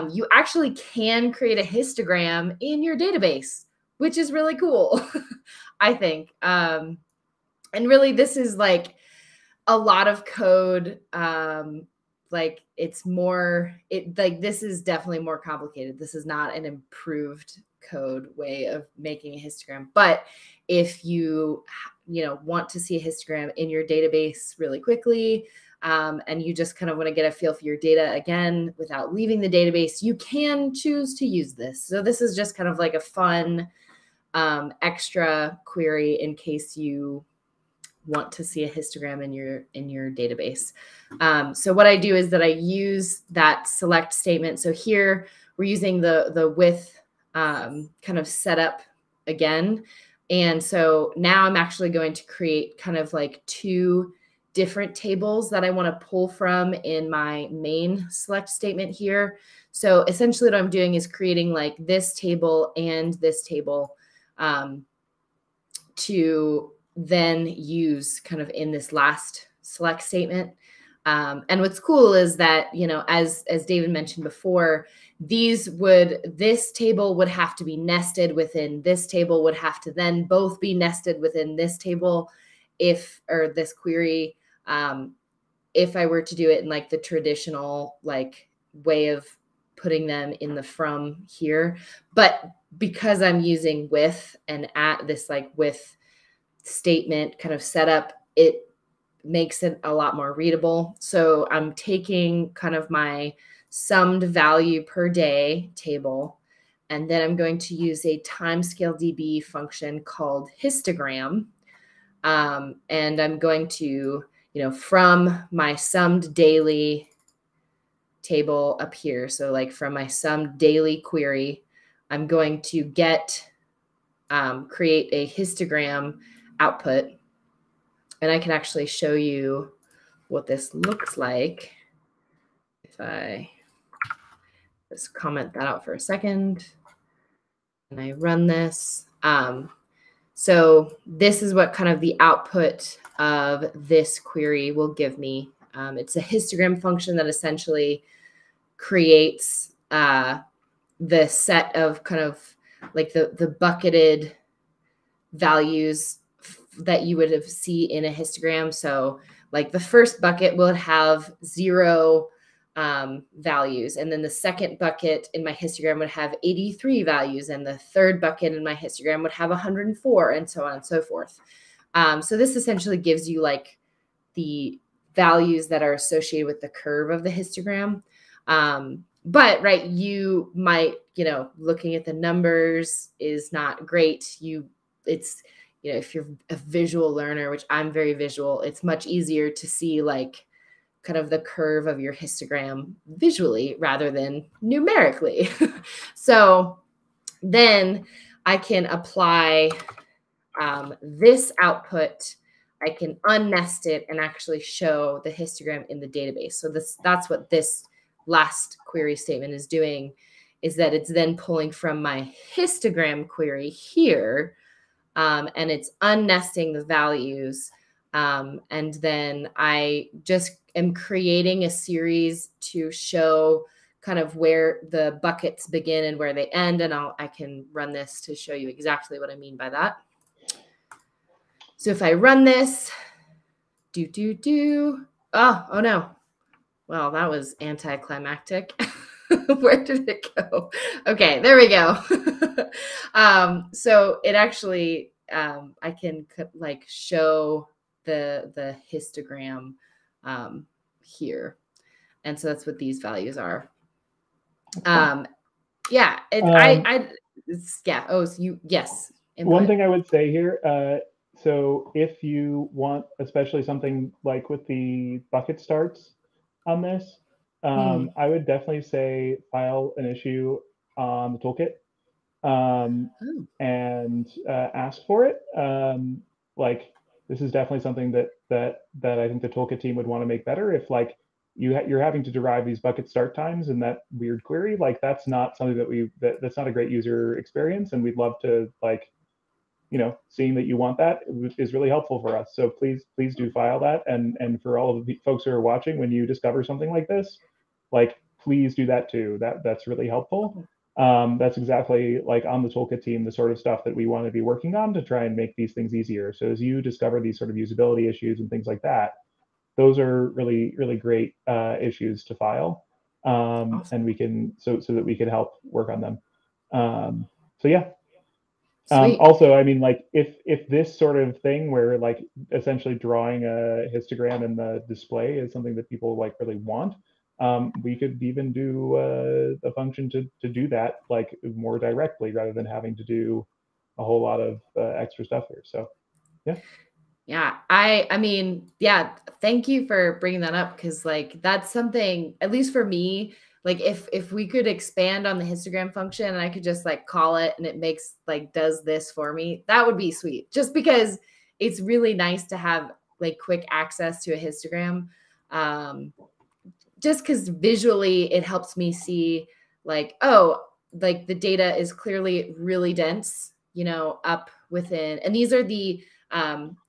S1: you actually can create a histogram in your database, which is really cool, I think. And really, this is like a lot of code. Like it's more, this is definitely more complicated. This is not an improved code way of making a histogram. But if you, want to see a histogram in your database really quickly, and you just kind of want to get a feel for your data again without leaving the database, you can choose to use this. So this is just kind of like a fun extra query in case you want to see a histogram in your database. So what I do is that I use that select statement. So here we're using the with kind of setup again. And so now I'm actually going to create kind of like two different tables that I want to pull from in my main select statement here. So essentially what I'm doing is creating like this table and this table to then use kind of in this last select statement. And what's cool is that, as David mentioned before, this table would have to be nested within this table, would have to then both be nested within this table or this query, if I were to do it in like the traditional like way of putting them in the from here. But because I'm using with and at this like with statement kind of setup, it makes it a lot more readable. So I'm taking kind of my summed value per day table, and then I'm going to use a TimescaleDB function called histogram. And I'm going to, from my summed daily table up here, so like from my summed daily query, I'm going to create a histogram output. And I can actually show you what this looks like if I just comment that out for a second and I run this. So this is what kind of the output of this query will give me. It's a histogram function that essentially creates the set of kind of like the bucketed values that you would have see in a histogram. So like the first bucket will have 0 values. And then the second bucket in my histogram would have 83 values. And the third bucket in my histogram would have 104, and so on and so forth. So this essentially gives you like the values that are associated with the curve of the histogram. But right, you might, you know, looking at the numbers is not great. It's, you know, if you're a visual learner, which I'm very visual, it's much easier to see like kind of the curve of your histogram visually rather than numerically. So then I can apply this output. I can unnest it and actually show the histogram in the database. So that's what this last query statement is doing, is that it's then pulling from my histogram query here, and it's unnesting the values. And then I just am creating a series to show kind of where the buckets begin and where they end. And I can run this to show you exactly what I mean by that. So if I run this, oh no. Well, that was anticlimactic. Where did it go? Okay, there we go. So it actually, I can like show the histogram here. And so that's what these values are. Yeah, yeah. Oh, so yes. Input.
S2: One thing I would say here, so if you want, especially something like with the bucket starts on this, I would definitely say file an issue on the toolkit and ask for it. Like this is definitely something that I think the toolkit team would want to make better. If like you're having to derive these bucket start times in that weird query, like that's not something that's not a great user experience, and we'd love to like, you know, seeing that you want that is really helpful for us. So please do file that. And for all of the folks who are watching, when you discover something like this, like please do that too. That's really helpful. That's exactly like on the toolkit team, the sort of stuff that we want to be working on to try and make these things easier. So as you discover these sort of usability issues and things like that, those are really, really great issues to file. Awesome. And we can, so that we can help work on them. So yeah. Also, I mean, like if this sort of thing where like essentially drawing a histogram in the display is something that people like really want, we could even do a function to do that like more directly rather than having to do a whole lot of extra stuff here. So yeah.
S1: Yeah, I mean, yeah, thank you for bringing that up, because like that's something, at least for me, like if we could expand on the histogram function and I could just like call it and it makes like does this for me, that would be sweet. Just because it's really nice to have like quick access to a histogram. Just because visually it helps me see like, oh, like the data is clearly really dense, you know, up within, and these are the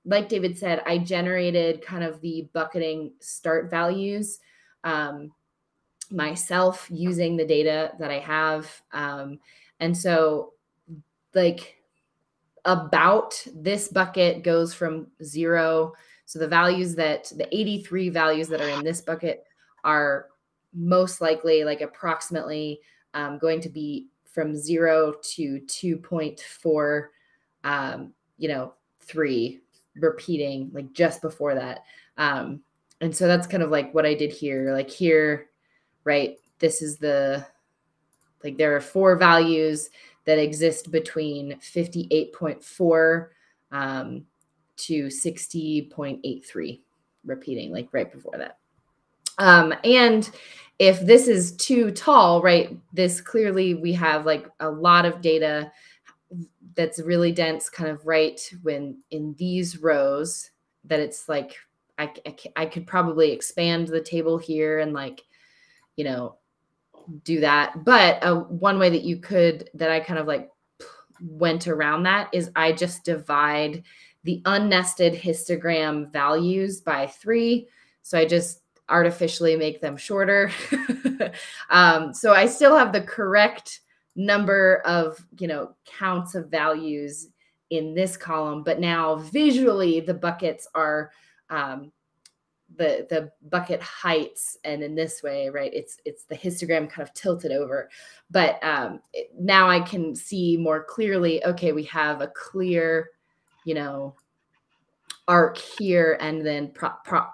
S1: like David said, I generated kind of the bucketing start values myself using the data that I have. And so like about this bucket goes from 0. So the values the 83 values that are in this bucket are most likely like approximately going to be from 0 to 2.4, you know, 3 repeating like just before that. And so that's kind of like what I did here. Like here, right, this is the, like there are 4 values that exist between 58.4 to 60.83 repeating like right before that. And if this is too tall, right, this clearly we have like a lot of data that's really dense kind of right when in these rows that it's like, I could probably expand the table here and like, you know, do that. But one way that you could, that I kind of like went around that is I just divide the unnested histogram values by 3. So I just artificially make them shorter. So I still have the correct number of, you know, counts of values in this column, but now visually the buckets are the bucket heights, and in this way, right, it's the histogram kind of tilted over. But now I can see more clearly, okay, we have a clear, you know, arc here, and then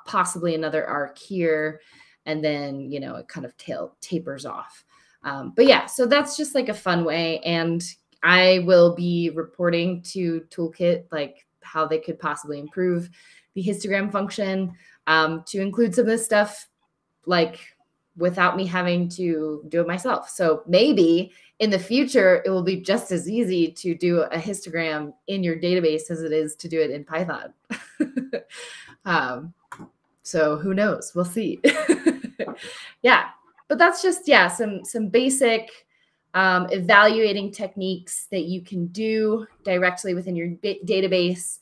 S1: possibly another arc here, and then, you know, it kind of tapers off. But yeah, so that's just like a fun way, and I will be reporting to Toolkit like how they could possibly improve the histogram function to include some of this stuff like without me having to do it myself. So maybe in the future, it will be just as easy to do a histogram in your database as it is to do it in Python. So who knows? We'll see. Yeah, but that's just, yeah, some basic evaluating techniques that you can do directly within your database.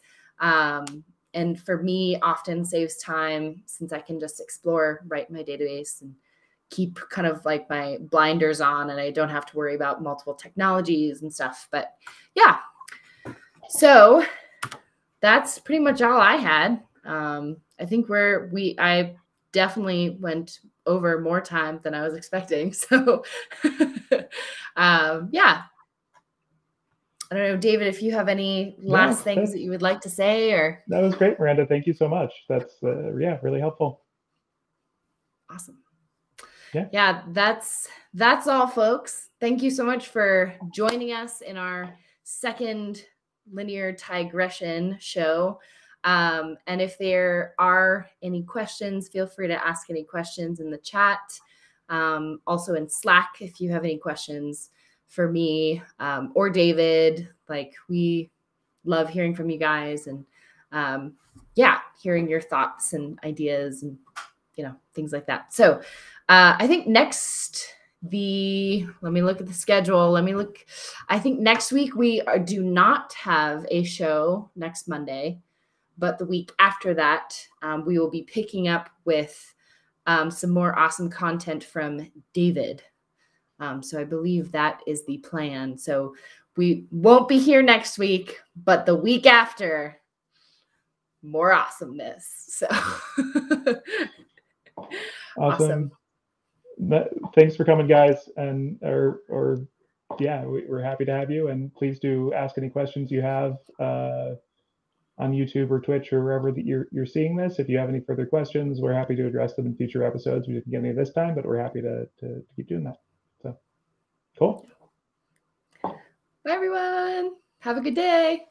S1: And for me, often saves time since I can just explore right in my database and keep kind of like my blinders on, and I don't have to worry about multiple technologies and stuff. But yeah, so that's pretty much all I had. I think I definitely went over more time than I was expecting. So yeah. I don't know, David, if you have any last things that you would like to say, or.
S2: That was great, Miranda. Thank you so much. That's yeah, really helpful.
S1: Awesome.
S2: Yeah,
S1: that's all, folks. Thank you so much for joining us in our second Linear Tig regression show. And if there are any questions, feel free to ask any questions in the chat. Also in Slack, if you have any questions for me or David, like we love hearing from you guys, and yeah, hearing your thoughts and ideas and, you know, things like that. So I think let me look at the schedule. I think next week we do not have a show next Monday, but the week after that, we will be picking up with some more awesome content from David. So I believe that is the plan. So we won't be here next week, but the week after, more awesomeness. So
S2: awesome. Thanks for coming, guys. And yeah, we're happy to have you. And please do ask any questions you have on YouTube or Twitch or wherever that you're seeing this. If you have any further questions, we're happy to address them in future episodes. We didn't get any this time, but we're happy to keep doing that. So cool.
S1: Bye, everyone. Have a good day.